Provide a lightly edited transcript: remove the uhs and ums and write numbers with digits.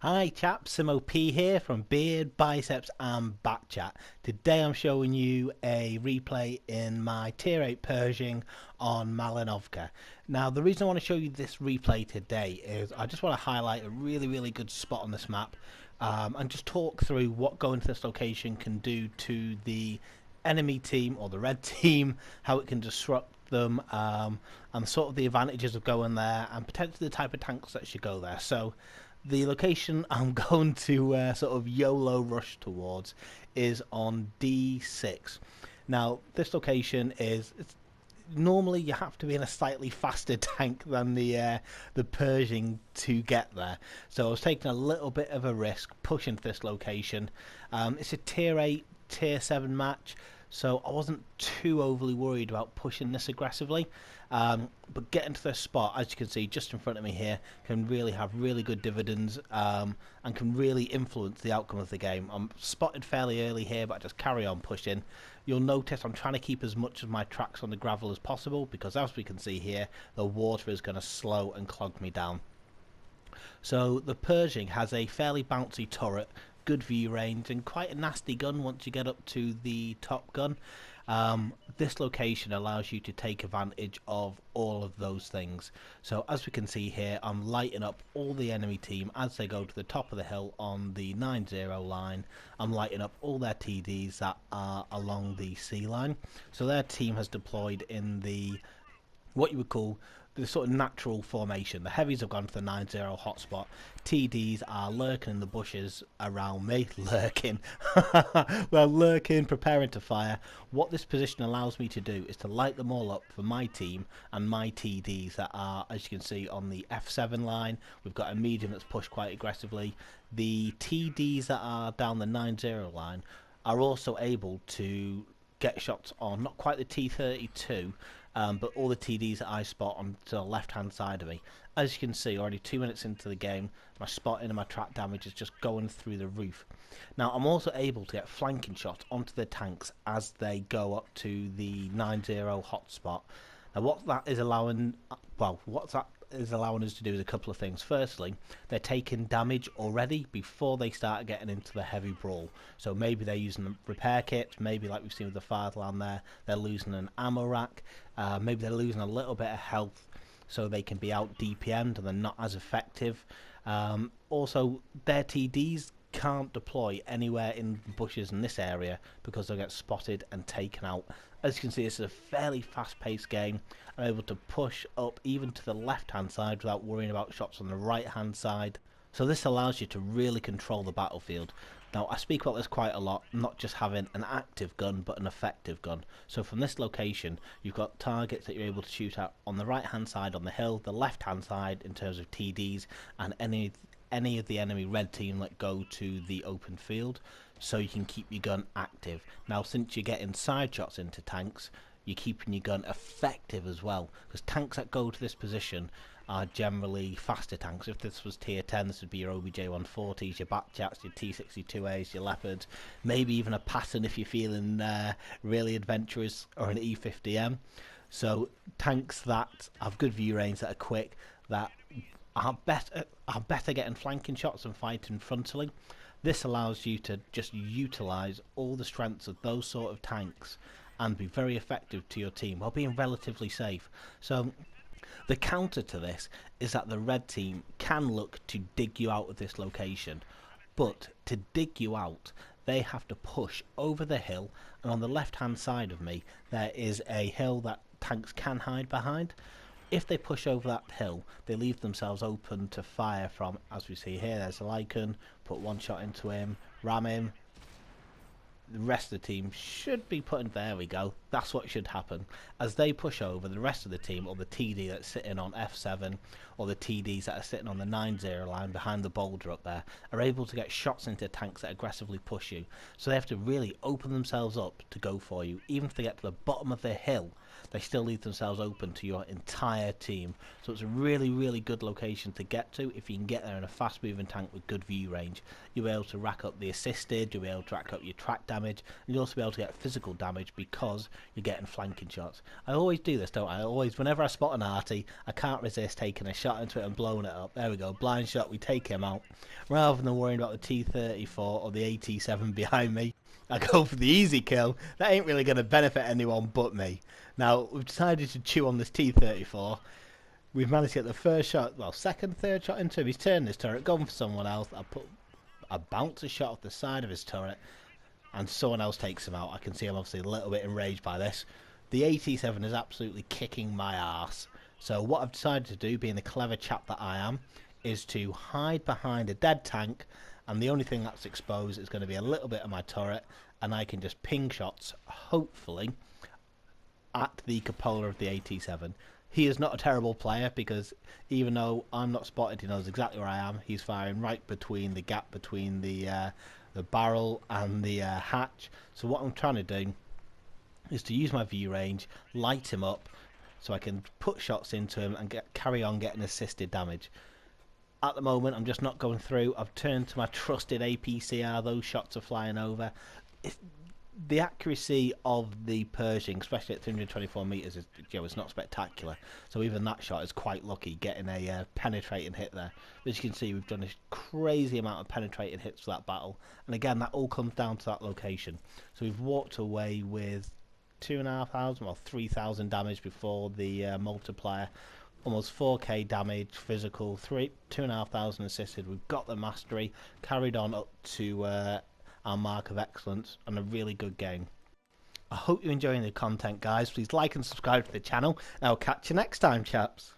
Hi chaps, Simo P here from Beard, Biceps and Batchat. Today I'm showing you a replay in my Tier 8 Pershing on Malinovka. Now the reason I want to show you this replay today is I just want to highlight a really good spot on this map and just talk through what going to this location can do to the enemy team or the red team, how it can disrupt them, and sort of the advantages of going there and potentially the type of tanks that should go there. So the location I'm going to sort of YOLO rush towards is on D6. Now, this location is normally you have to be in a slightly faster tank than the Pershing to get there. So I was taking a little bit of a risk pushing to this location. It's a Tier 8, Tier 7 match, so I wasn't too overly worried about pushing this aggressively. But getting to this spot, as you can see just in front of me here, can really have really good dividends and can really influence the outcome of the game. I'm spotted fairly early here, but I just carry on pushing. You'll notice I'm trying to keep as much of my tracks on the gravel as possible because, as we can see here, the water is going to slow and clog me down. So the Pershing has a fairly bouncy turret, good view range, and quite a nasty gun once you get up to the top gun. This location allows you to take advantage of all of those things. So as we can see here, I'm lighting up all the enemy team as they go to the top of the hill on the 9-0 line. I'm lighting up all their TDs that are along the C line. So their team has deployed in the what you would call the sort of natural formation. The heavies have gone to the 9-0 hotspot. TDs are lurking in the bushes around me. Lurking. They're lurking, preparing to fire. What this position allows me to do is to light them all up for my team and my TDs that are, as you can see, on the F7 line. We've got a medium that's pushed quite aggressively. The TDs that are down the 9-0 line are also able to get shots on, not quite the T32, but all the TDs that I spot on to the left hand side of me. As you can see, already 2 minutes into the game, my spotting and my track damage is just going through the roof. Now I'm also able to get flanking shots onto the tanks as they go up to the 9-0 hotspot. Now what that is allowing, us to do is a couple of things. Firstly, they're taking damage already before they start getting into the heavy brawl. So maybe they're using repair kits, maybe like we've seen with the Fatherland there, they're losing an ammo rack, maybe they're losing a little bit of health so they can be out DPM'd and they're not as effective. Also, their TDs can't deploy anywhere in bushes in this area because they'll get spotted and taken out. As you can see, this is a fairly fast-paced game. I'm able to push up even to the left-hand side without worrying about shots on the right-hand side. So this allows you to really control the battlefield. Now, I speak about this quite a lot, not just having an active gun, but an effective gun. So from this location, you've got targets that you're able to shoot at on the right-hand side on the hill, the left-hand side in terms of TDs, and any of the enemy red team that go to the open field, so you can keep your gun active. Now, since you're getting side shots into tanks, you're keeping your gun effective as well, because tanks that go to this position are generally faster tanks. If this was tier 10, this would be your OBJ-140s, your Batchats, your T-62As, your Leopards, maybe even a Patton if you're feeling really adventurous, or an E50M. So tanks that have good view range, that are quick, that are better getting flanking shots and fighting frontally. This allows you to just utilise all the strengths of those sort of tanks and be very effective to your team while being relatively safe. So the counter to this is that the red team can look to dig you out of this location, but to dig you out they have to push over the hill, and on the left hand side of me there is a hill that tanks can hide behind. If they push over that hill, they leave themselves open to fire from, as we see here, there's a Lycan, put one shot into him, ram him. The rest of the team should be putting, there we go, that's what should happen. As they push over, the rest of the team, or the TD that's sitting on F7, or the TDs that are sitting on the 9-0 line behind the boulder up there, are able to get shots into tanks that aggressively push you. So they have to really open themselves up to go for you, even if they get to the bottom of the hill. they still leave themselves open to your entire team. So it's a really, really good location to get to if you can get there in a fast moving tank with good view range. You'll be able to rack up the assisted, you'll be able to rack up your track damage, and you'll also be able to get physical damage because you're getting flanking shots. I always do this, don't I? Whenever I spot an arty, I can't resist taking a shot into it and blowing it up. There we go, blind shot, we take him out. Rather than worrying about the T-34 or the AT-7 behind me, I go for the easy kill. That ain't really going to benefit anyone but me. Now, we've decided to chew on this T-34. We've managed to get the first shot, well, second, third shot into him. He's turned his turret, gone for someone else. I bounce a shot off the side of his turret, and someone else takes him out. I can see I'm obviously a little bit enraged by this. The AT-7 is absolutely kicking my arse. So what I've decided to do, being the clever chap that I am, is to hide behind a dead tank, and the only thing that's exposed is going to be a little bit of my turret, and I can just ping shots, hopefully, at the cupola of the AT-7. He is not a terrible player, because even though I'm not spotted, he knows exactly where I am. He's firing right between the gap between the barrel and the hatch. So what I'm trying to do is to use my view range, light him up, so I can put shots into him and carry on getting assisted damage. At the moment, I'm just not going through. I've turned to my trusted APCR. Those shots are flying over. The accuracy of the Pershing, especially at 324 metres, is, it's not spectacular. So even that shot is quite lucky, getting a penetrating hit there. As you can see, we've done a crazy amount of penetrating hits for that battle. And again, that all comes down to that location. So we've walked away with 2,500 or 3,000 damage before the multiplier. Almost 4k damage, physical, 2,500 assisted. We've got the mastery, carried on up to our mark of excellence, and a really good game. I hope you're enjoying the content, guys. Please like and subscribe to the channel, and I'll catch you next time, chaps.